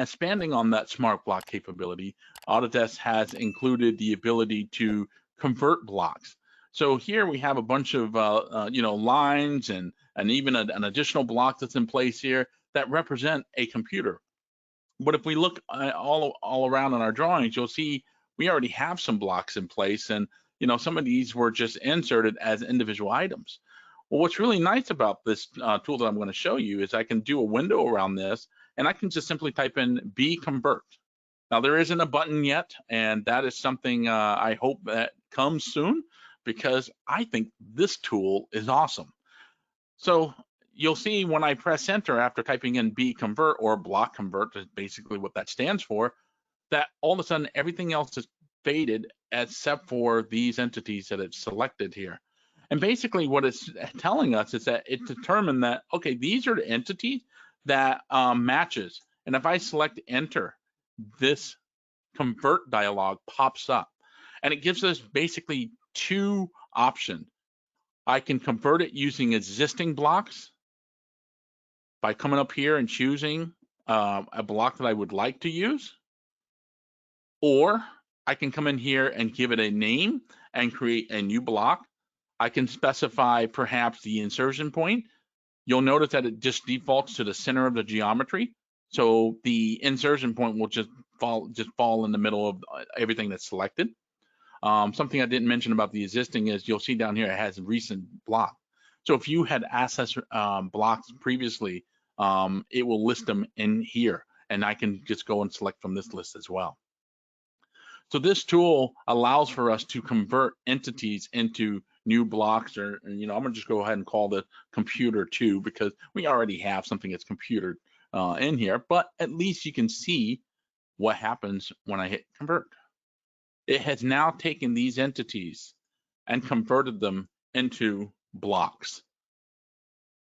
Expanding on that smart block capability, Autodesk has included the ability to convert blocks. So here we have a bunch of lines and even an additional block that's in place here that represent a computer. But if we look all around in our drawings, you'll see we already have some blocks in place, and some of these were just inserted as individual items. Well, what's really nice about this tool that I'm going to show you is I can do a window around this, and I can just simply type in BCONVERT. Now, there isn't a button yet, and that is something I hope that comes soon, because I think this tool is awesome. So you'll see when I press enter after typing in BCONVERT, or block convert is basically what that stands for, that all of a sudden everything else is faded except for these entities that it's selected here. And basically what it's telling us is that it determined that, okay, these are the entities that matches. And if I select enter, this convert dialog pops up. And it gives us basically two options. I can convert it using existing blocks by coming up here and choosing a block that I would like to use, or I can come in here and give it a name and create a new block. I can specify perhaps the insertion point. You'll notice that it just defaults to the center of the geometry. So the insertion point will just fall in the middle of everything that's selected. Something I didn't mention about the existing is you'll see down here it has recent block. So if you had access blocks previously, it will list them in here, and I can just go and select from this list as well. So this tool allows for us to convert entities into new blocks, or I'm gonna just go ahead and call the computer 2 because we already have something that's computer in here, but at least you can see what happens when I hit convert. It has now taken these entities and converted them into blocks.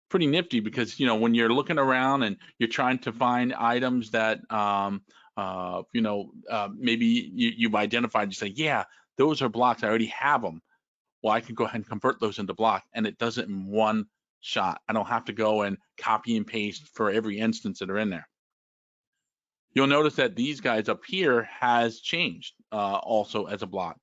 Pretty nifty, because when you're looking around and you're trying to find items that maybe you've identified, you say, yeah, those are blocks, I already have them. Well, I can go ahead and convert those into blocks, and it does it in one shot. I don't have to go and copy and paste for every instance that are in there. You'll notice that these guys up here has changed also as a block.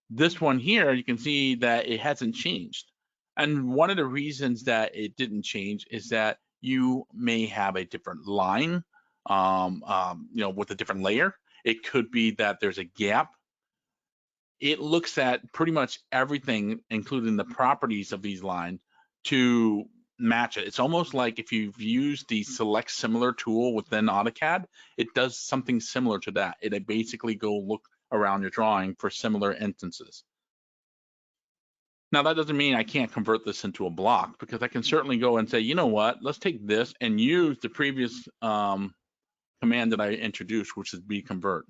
This one here, you can see that it hasn't changed. And one of the reasons that it didn't change is that you may have a different line, with a different layer. It could be that there's a gap. It looks at pretty much everything, including the properties of these lines, to match it. It's almost like if you've used the select similar tool within AutoCAD, it does something similar to that. It basically go look around your drawing for similar instances. Now, that doesn't mean I can't convert this into a block, because I can certainly go and say, you know what, let's take this and use the previous command that I introduced, which is BCONVERT.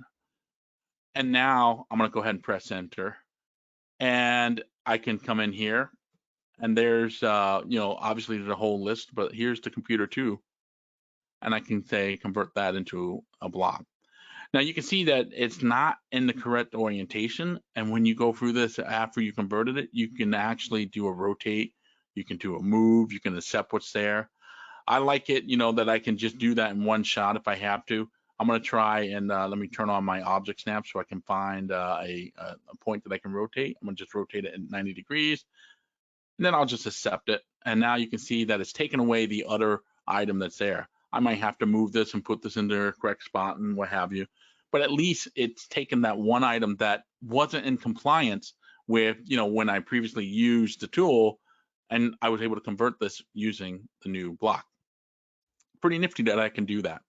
And now I'm going to go ahead and press enter, and I can come in here, and there's obviously the whole list, but here's the computer 2, and I can say convert that into a block. Now you can see that it's not in the correct orientation, and when you go through this after you converted it, you can actually do a rotate, you can do a move, you can accept what's there. I like it, that I can just do that in one shot if I have to. I'm going to try and let me turn on my object snap so I can find a point that I can rotate. I'm going to just rotate it at 90 degrees, and then I'll just accept it. And now you can see that it's taken away the other item that's there. I might have to move this and put this in the correct spot and what have you, but at least it's taken that one item that wasn't in compliance with, when I previously used the tool, and I was able to convert this using the new block. Pretty nifty that I can do that.